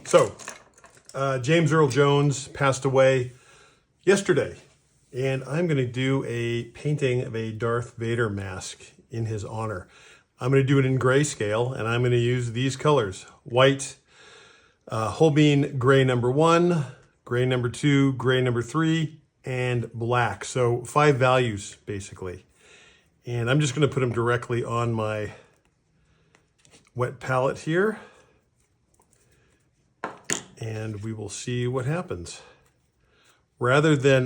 So, James Earl Jones passed away yesterday, and I'm going to do a painting of a Darth Vader mask in his honor. I'm going to do it in grayscale, and I'm going to use these colors: white, Holbein Gray #1, Gray #2, Gray #3, and black. So 5 values, basically. And I'm just going to put them directly on my wet palette here. And we will see what happens. Rather than,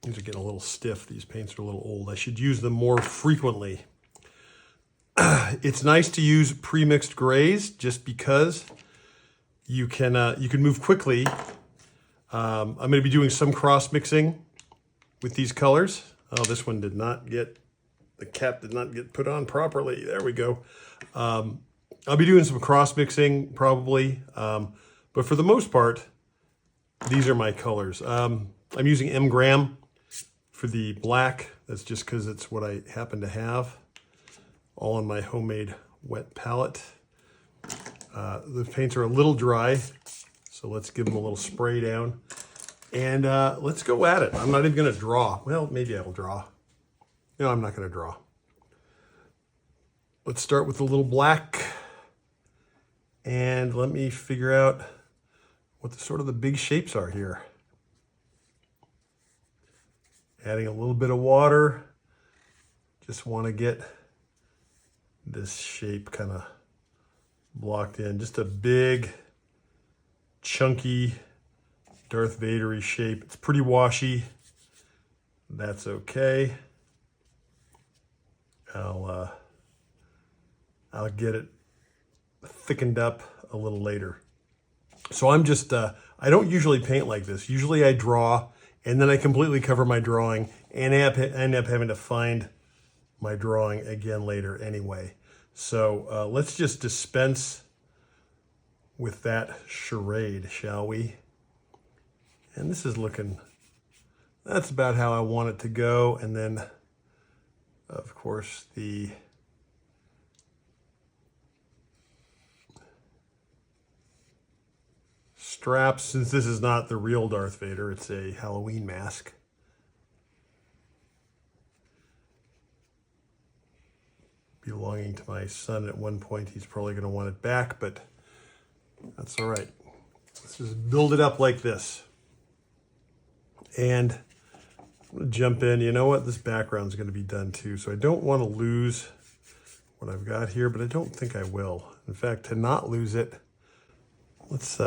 these are getting a little stiff. These paints are a little old. I should use them more frequently. It's nice to use pre-mixed grays just because you can move quickly. I'm going to be doing some cross mixing with these colors. Oh, this one did not get, the cap did not get put on properly. There we go. I'll be doing some cross mixing probably, but for the most part, these are my colors. I'm using M. Graham for the black. That's just because it's what I happen to have, all on my homemade wet palette. The paints are a little dry, so let's give them a little spray down. And let's go at it. I'm not even going to draw. Well, maybe I will draw. No, I'm not going to draw. Let's start with a little black. And let me figure out what the sort of the big shapes are here. Adding a little bit of water. Just want to get this shape kind of blocked in. Just a big, chunky, Darth Vader-y shape. It's pretty washy. That's okay. I'll get it thickened up a little later. So I'm just, I don't usually paint like this. Usually I draw and then I completely cover my drawing and end up having to find my drawing again later anyway. So let's just dispense with that charade, shall we? And this is looking, that's about how I want it to go. And then, of course, the straps, since this is not the real Darth Vader, it's a Halloween mask. Belonging to my son at one point. He's probably going to want it back, but that's all right. Let's just build it up like this. And I'm going to jump in. You know what? This background's going to be done too, so I don't want to lose what I've got here, but I don't think I will. In fact, to not lose it, let's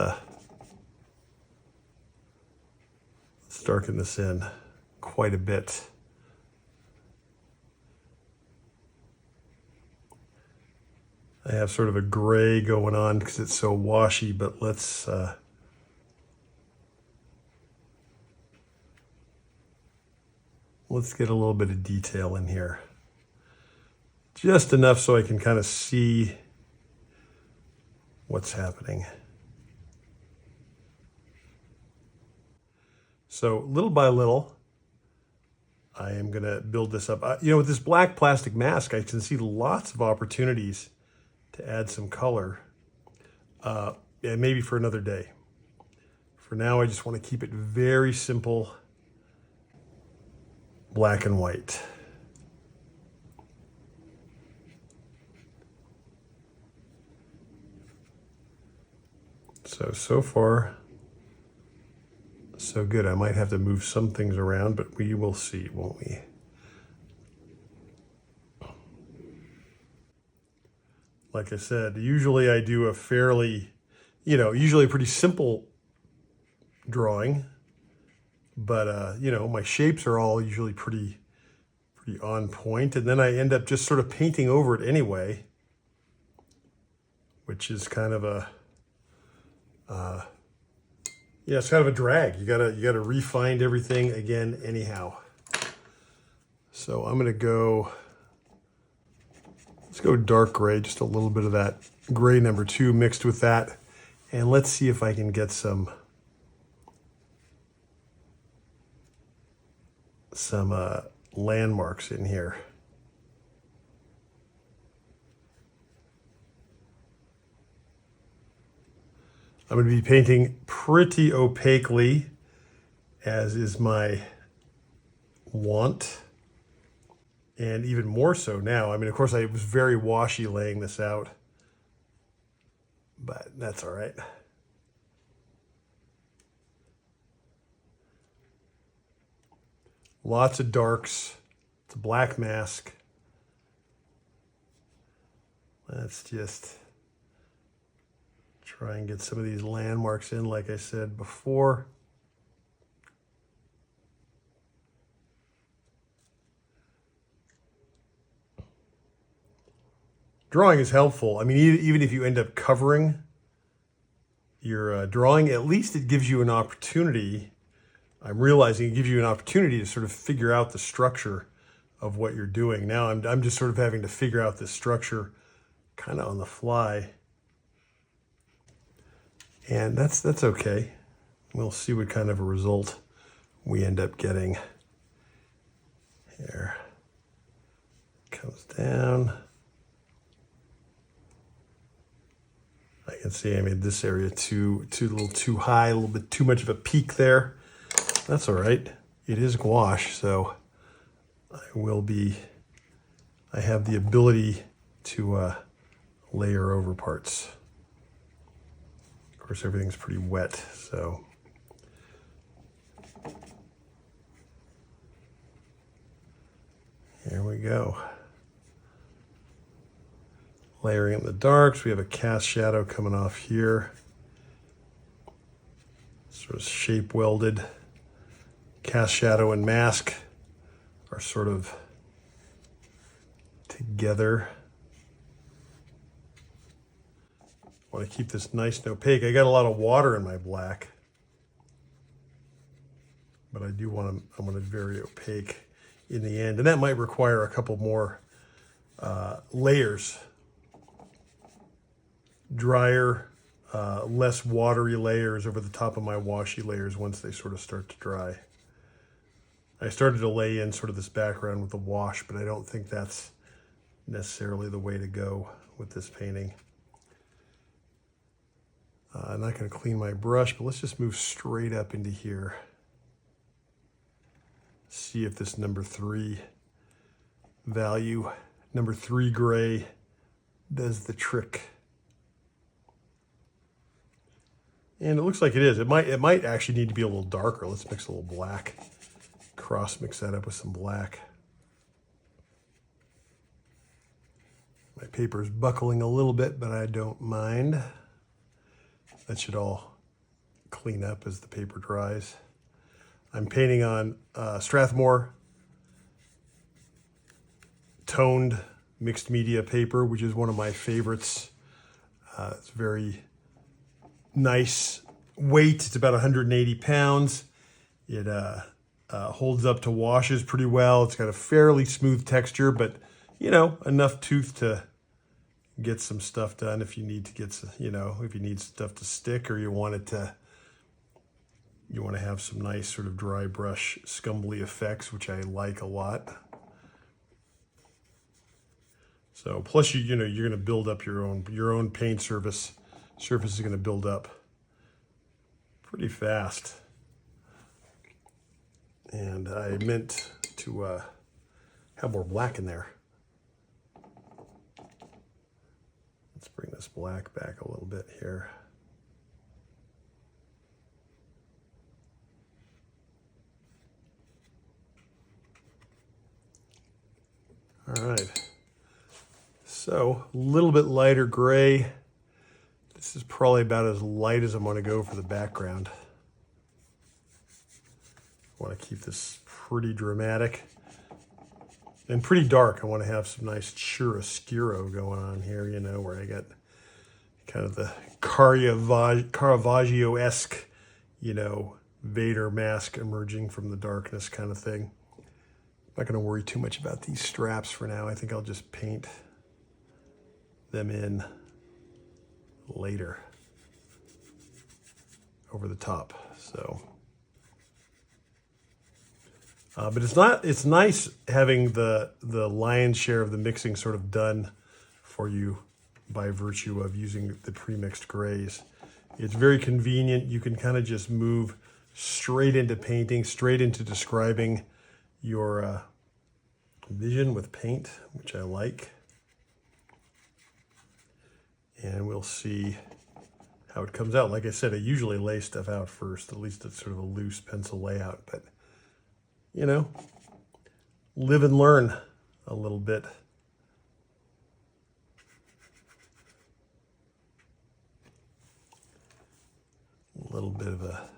darken this in quite a bit. I have sort of a gray going on because it's so washy, but let's get a little bit of detail in here. Just enough so I can kind of see what's happening. So little by little, I am going to build this up. You know, with this black plastic mask, I can see lots of opportunities to add some color. And maybe for another day. For now, I just want to keep it very simple, black and white. So far, so good. I might have to move some things around, but we will see, won't we? Like I said, usually I do a fairly, usually a pretty simple drawing, but my shapes are all usually pretty on point, and then I end up just sort of painting over it anyway, which is kind of a it's kind of a drag. You gotta refine everything again anyhow. So I'm gonna go, let's go dark gray, just a little bit of that gray #2 mixed with that, and let's see if I can get some landmarks in here. I'm going to be painting pretty opaquely, as is my want. And even more so now. I mean, of course, I was very washy laying this out, but that's all right. Lots of darks. It's a black mask. Let's just try and get some of these landmarks in, like I said before. Drawing is helpful. I mean, even if you end up covering your drawing, at least it gives you an opportunity. I'm realizing it gives you an opportunity to sort of figure out the structure of what you're doing. Now I'm just sort of having to figure out this structure kind of on the fly. And that's okay. We'll see what kind of a result we end up getting. Here. Comes down. I can see I made this area too a little too high, a little bit too much of a peak there. That's all right. It is gouache, so I have the ability to layer over parts. Of course, everything's pretty wet, so. Here we go. Layering in the darks. We have a cast shadow coming off here. Sort of shape welded. Cast shadow and mask are sort of together. I want to keep this nice and opaque. I got a lot of water in my black, but I want it very opaque in the end. And that might require a couple more layers. Drier, less watery layers over the top of my washy layers once they sort of start to dry. I started to lay in sort of this background with the wash, but I don't think that's necessarily the way to go with this painting. I'm not going to clean my brush, but let's just move straight up into here. See if this number 3 value, number 3 gray, does the trick. And it looks like it is. It might actually need to be a little darker. Let's mix a little black. Cross mix that up with some black. My paper is buckling a little bit, but I don't mind. That should all clean up as the paper dries. I'm painting on Strathmore toned mixed media paper, which is one of my favorites. It's very nice weight. It's about 180 pounds. It holds up to washes pretty well. It's got a fairly smooth texture, but you know, enough tooth to get some stuff done if you need to get, you know, if you need stuff to stick, or you want to have some nice sort of dry brush scumbly effects, which I like a lot. So plus you're going to build up your own paint surface. Surface is going to build up pretty fast. And I meant to have more black in there. Let's bring this black back a little bit here. All right. So a little bit lighter gray. This is probably about as light as I'm going to go for the background. I want to keep this pretty dramatic and pretty dark. I want to have some nice chiaroscuro going on here, you know, where I got kind of the Caravaggio-esque, you know, Vader mask emerging from the darkness kind of thing. I'm not going to worry too much about these straps for now. I think I'll just paint them in later over the top. So, but it's nice having the lion's share of the mixing sort of done for you by virtue of using the pre-mixed grays. It's very convenient. You can kind of just move straight into painting, straight into describing your vision with paint, which I like. And we'll see how it comes out. Like I said, I usually lay stuff out first, at least it's sort of a loose pencil layout, but you know, live and learn a little bit. A little bit of a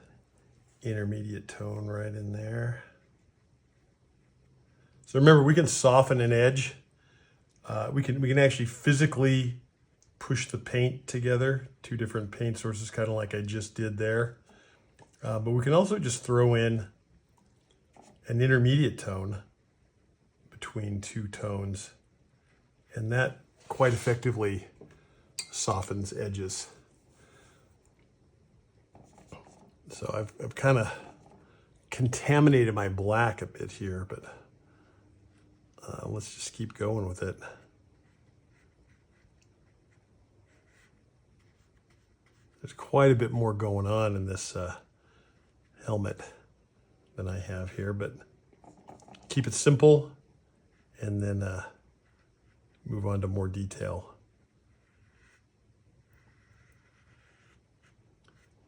intermediate tone right in there. So remember, we can soften an edge. We can actually physically push the paint together, two different paint sources, kind of like I just did there. But we can also just throw in an intermediate tone between two tones, and that quite effectively softens edges. So I've kind of contaminated my black a bit here, but let's just keep going with it. There's quite a bit more going on in this helmet than I have here, but keep it simple and then move on to more detail.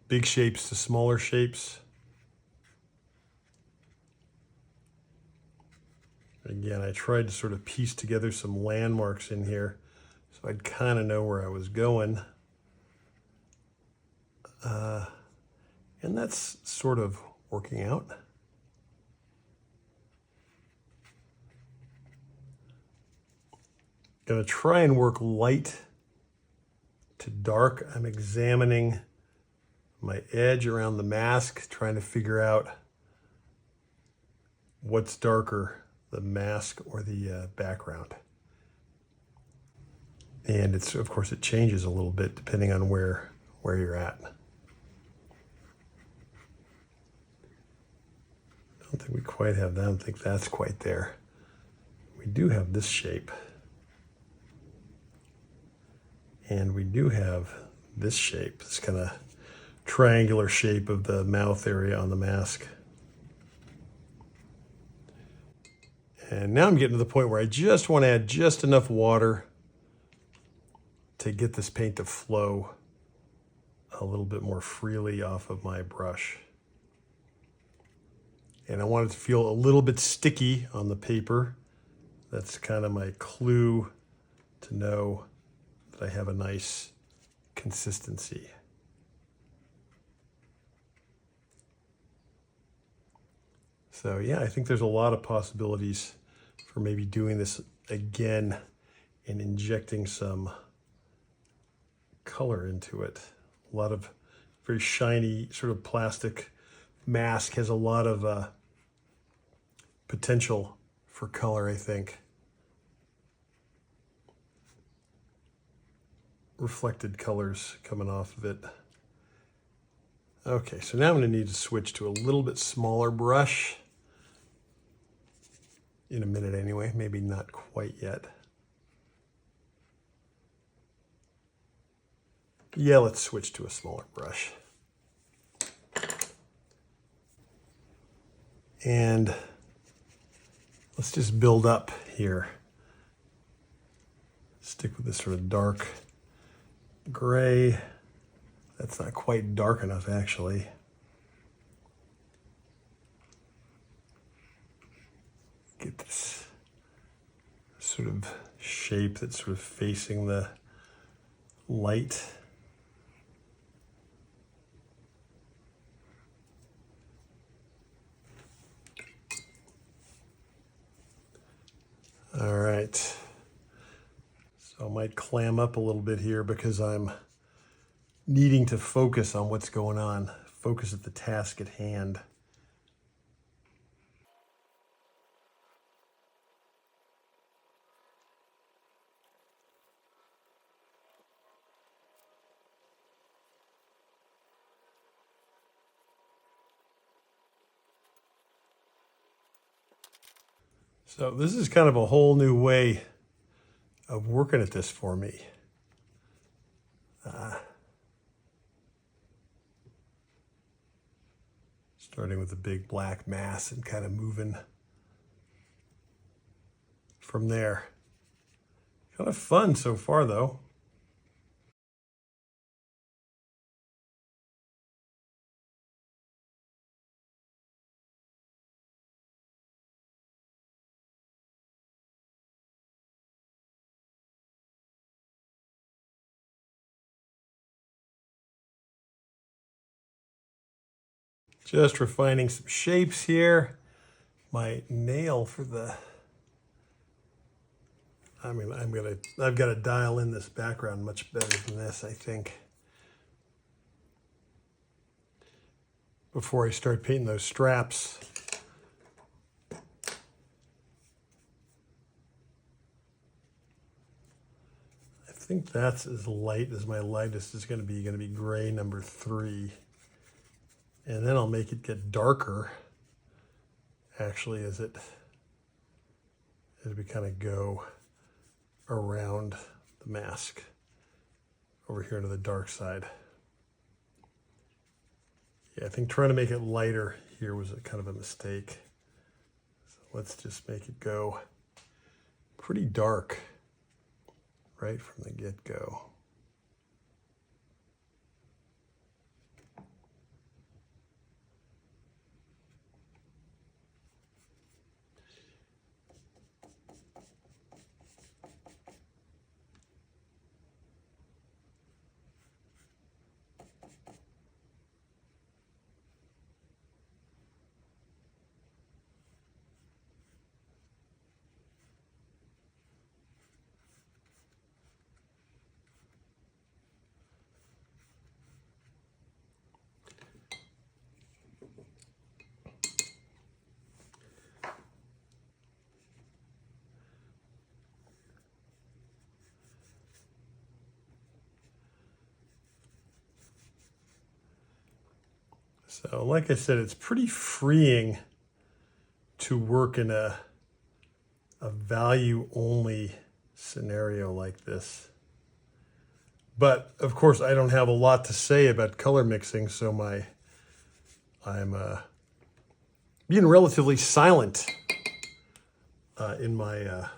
Big shapes to smaller shapes. Again, I tried to sort of piece together some landmarks in here so I'd kind of know where I was going. And that's sort of working out. Gonna try and work light to dark. I'm examining my edge around the mask, trying to figure out what's darker, the mask or the background. And it's, of course, it changes a little bit depending on where you're at. I don't think we quite have that. I don't think that's quite there. We do have this shape. And we do have this shape, this kind of triangular shape of the mouth area on the mask. And now I'm getting to the point where I just want to add just enough water to get this paint to flow a little bit more freely off of my brush. And I want it to feel a little bit sticky on the paper. That's kind of my clue to know that I have a nice consistency. So yeah, I think there's a lot of possibilities for maybe doing this again and injecting some color into it. A lot of very shiny sort of plastic mask has a lot of potential for color, I think. Reflected colors coming off of it. Okay, so now I'm going to need to switch to a little bit smaller brush. In a minute anyway, maybe not quite yet. Yeah, let's switch to a smaller brush. And let's just build up here. Stick with this sort of dark gray. That's not quite dark enough, actually. Get this sort of shape that's sort of facing the light. All right. So I might clam up a little bit here because I'm needing to focus on what's going on, focus at the task at hand. So this is kind of a whole new way of working at this for me. Starting with the big black mass and kind of moving from there. Kind of fun so far, though. Just refining some shapes here. My nail for the, I've got to dial in this background much better than this, I think, before I start painting those straps. I think that's as light as my lightest is going to be gray number 3. And then I'll make it get darker, actually, as we kind of go around the mask over here to the dark side. Yeah, I think trying to make it lighter here was kind of a mistake. So let's just make it go pretty dark right from the get-go. So like I said, it's pretty freeing to work in a value-only scenario like this. But of course, I don't have a lot to say about color mixing, so I'm being relatively silent in my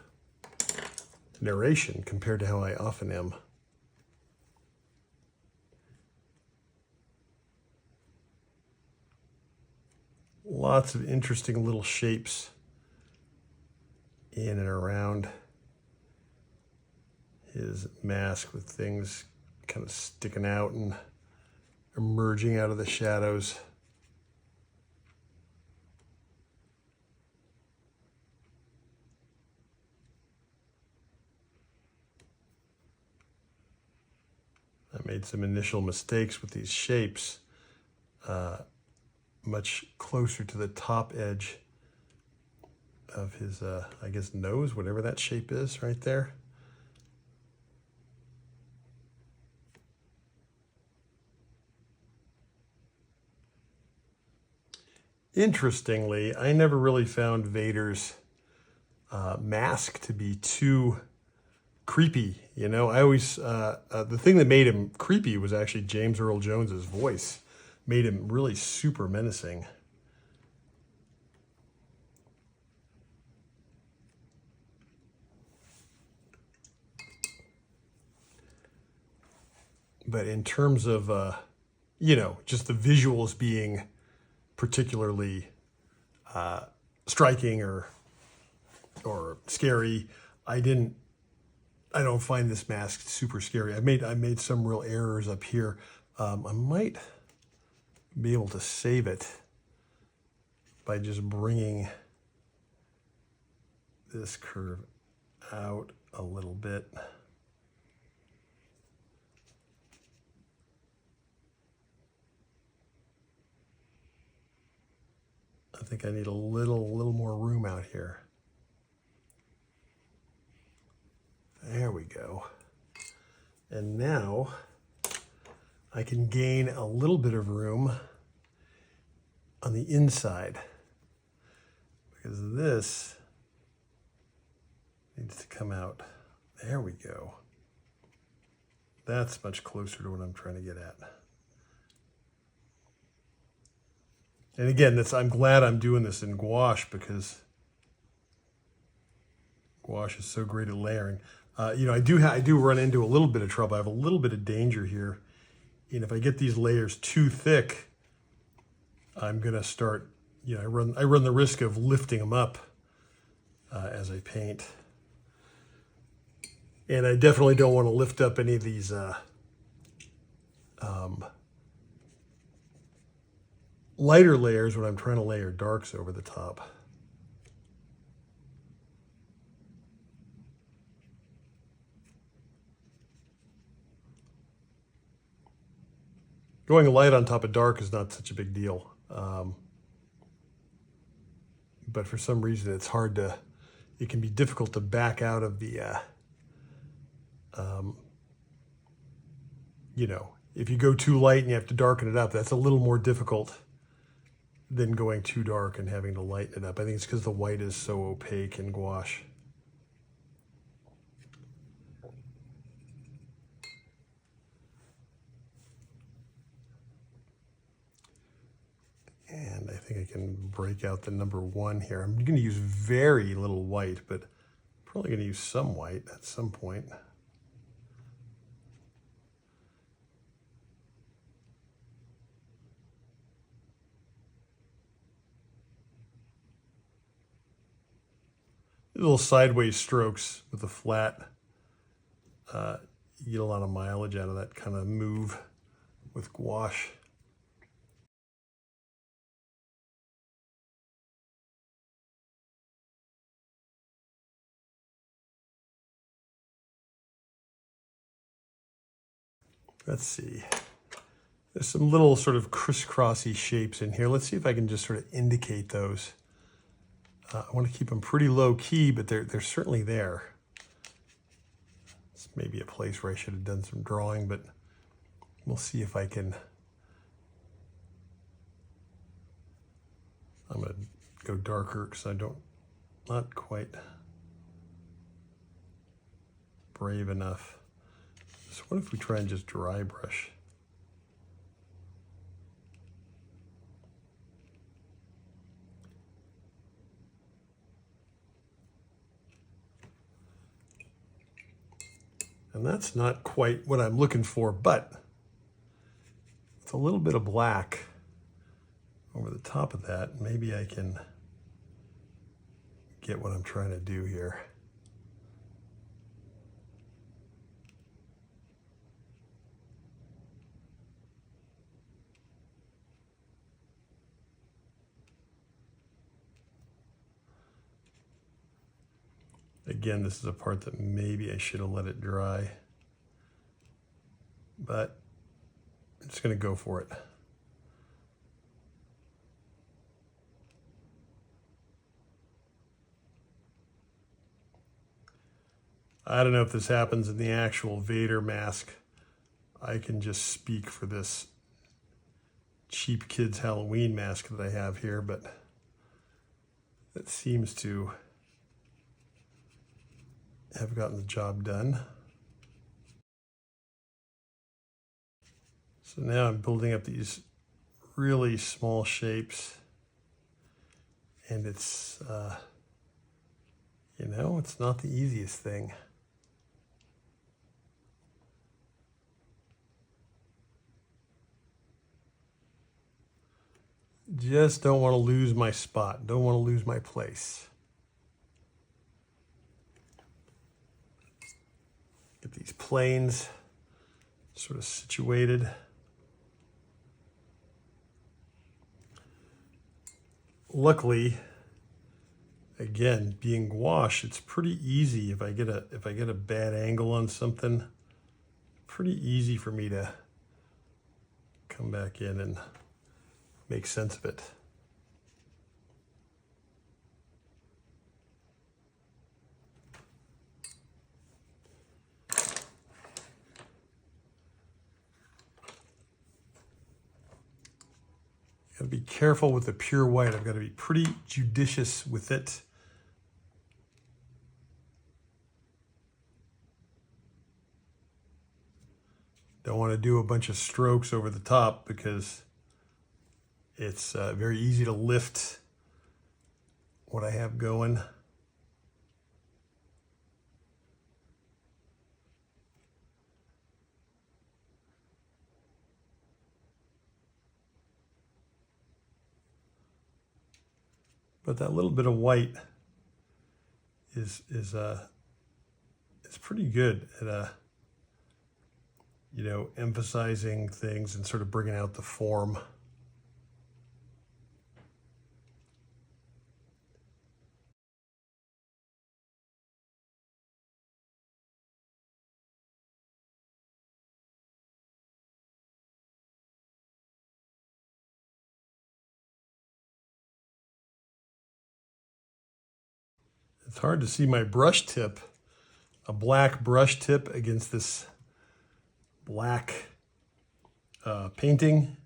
narration compared to how I often am. Lots of interesting little shapes in and around his mask, with things kind of sticking out and emerging out of the shadows. I made some initial mistakes with these shapes, much closer to the top edge of his, I guess, nose, whatever that shape is right there. Interestingly, I never really found Vader's mask to be too creepy. You know, I always, the thing that made him creepy was actually James Earl Jones's voice. Made him really super menacing. But in terms of, you know, just the visuals being particularly striking or scary, I don't find this mask super scary. I made some real errors up here. I might be able to save it by just bringing this curve out a little bit. I think I need a little more room out here. There we go. And now I can gain a little bit of room on the inside, because this needs to come out. There we go. That's much closer to what I'm trying to get at. And again, I'm glad I'm doing this in gouache because gouache is so great at layering. You know, I do run into a little bit of trouble. I have a little bit of danger here. And if I get these layers too thick, I'm gonna start, you know, I run the risk of lifting them up as I paint. And I definitely don't want to lift up any of these lighter layers when I'm trying to layer darks over the top. Going light on top of dark is not such a big deal. But for some reason it can be difficult to back out of the, you know, if you go too light and you have to darken it up, that's a little more difficult than going too dark and having to lighten it up. I think it's because the white is so opaque in gouache. And I think I can break out the number 1 here. I'm going to use very little white, but probably going to use some white at some point. Little sideways strokes with a flat. You get a lot of mileage out of that kind of move with gouache. Let's see. There's some little sort of crisscrossy shapes in here. Let's see if I can just sort of indicate those. I want to keep them pretty low key, but they're certainly there. It's maybe a place where I should have done some drawing, but we'll see if I can. I'm going to go darker because not quite brave enough. So what if we try and just dry brush? And that's not quite what I'm looking for, but with a little bit of black over the top of that, maybe I can get what I'm trying to do here. Again, this is a part that maybe I should have let it dry, but I'm just going to go for it. I don't know if this happens in the actual Vader mask. I can just speak for this cheap kids Halloween mask that I have here, but it seems to have gotten the job done. So now I'm building up these really small shapes, and it's, you know, it's not the easiest thing. Just don't want to lose my spot. Don't want to lose my place. Get these planes sort of situated. Luckily, again, being gouache, it's pretty easy if I get a bad angle on something, pretty easy for me to come back in and make sense of it. Got to be careful with the pure white. I've got to be pretty judicious with it. Don't want to do a bunch of strokes over the top because It's very easy to lift what I have going. But that little bit of white is pretty good at you know, emphasizing things and sort of bringing out the form. It's hard to see my brush tip, a black brush tip against this black painting.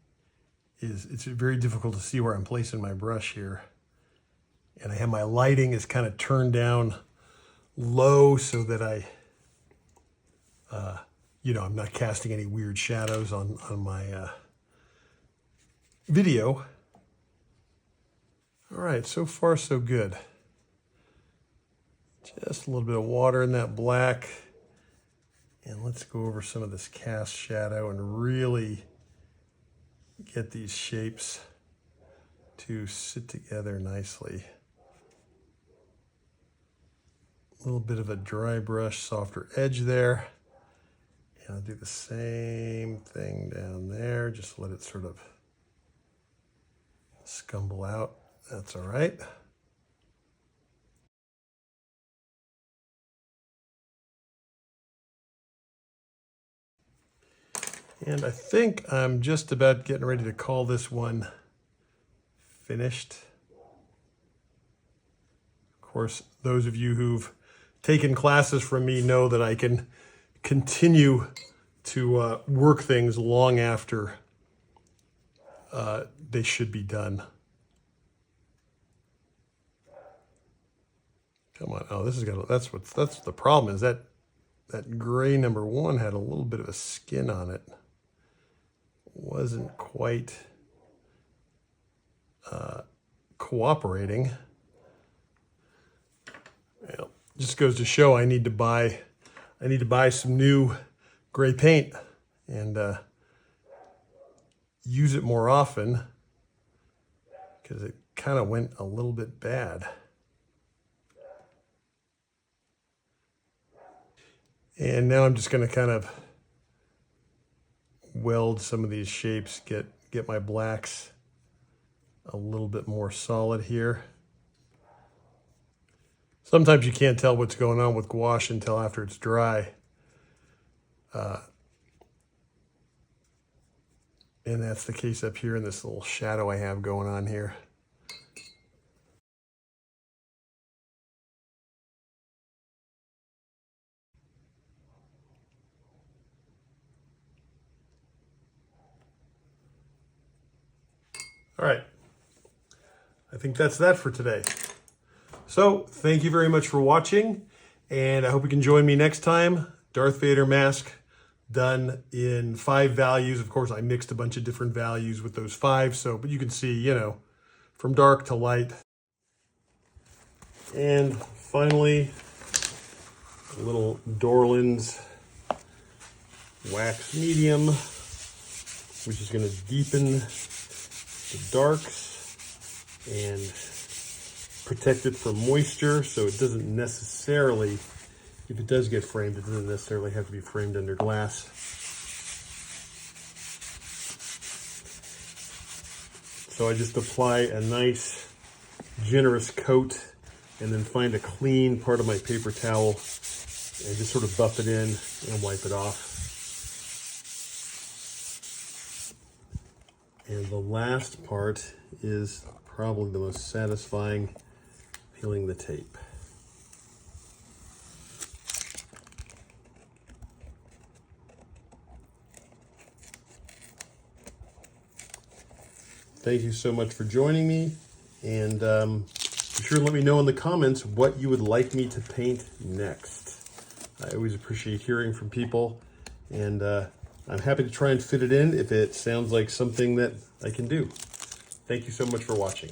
It's very difficult to see where I'm placing my brush here. And I have my lighting is kind of turned down low so that I, you know, I'm not casting any weird shadows on my video. All right, so far so good. Just a little bit of water in that black. And let's go over some of this cast shadow and really get these shapes to sit together nicely. A little bit of a dry brush, softer edge there. And I'll do the same thing down there. Just let it sort of scumble out. That's all right. And I think I'm just about getting ready to call this one finished. Of course, those of you who've taken classes from me know that I can continue to work things long after they should be done. Come on. Oh, this is gonna, that's the problem is that gray number 1 had a little bit of a skin on it. Wasn't quite cooperating. Well, just goes to show I need to buy some new gray paint and use it more often because it kind of went a little bit bad. And now I'm just going to kind of weld some of these shapes, get my blacks a little bit more solid here. Sometimes you can't tell what's going on with gouache until after it's dry. And that's the case up here in this little shadow I have going on here. All right, I think that's that for today. So thank you very much for watching, and I hope you can join me next time. Darth Vader mask done in 5 values. Of course, I mixed a bunch of different values with those 5, but you can see, you know, from dark to light. And finally, a little Dorland's wax medium, which is going to deepen the darks and protect it from moisture, so it doesn't necessarily, if it does get framed, it doesn't necessarily have to be framed under glass. So I just apply a nice generous coat and then find a clean part of my paper towel and just sort of buff it in and wipe it off. And the last part is probably the most satisfying, peeling the tape. Thank you so much for joining me, and be sure to let me know in the comments what you would like me to paint next. I always appreciate hearing from people, and I'm happy to try and fit it in if it sounds like something that I can do. Thank you so much for watching.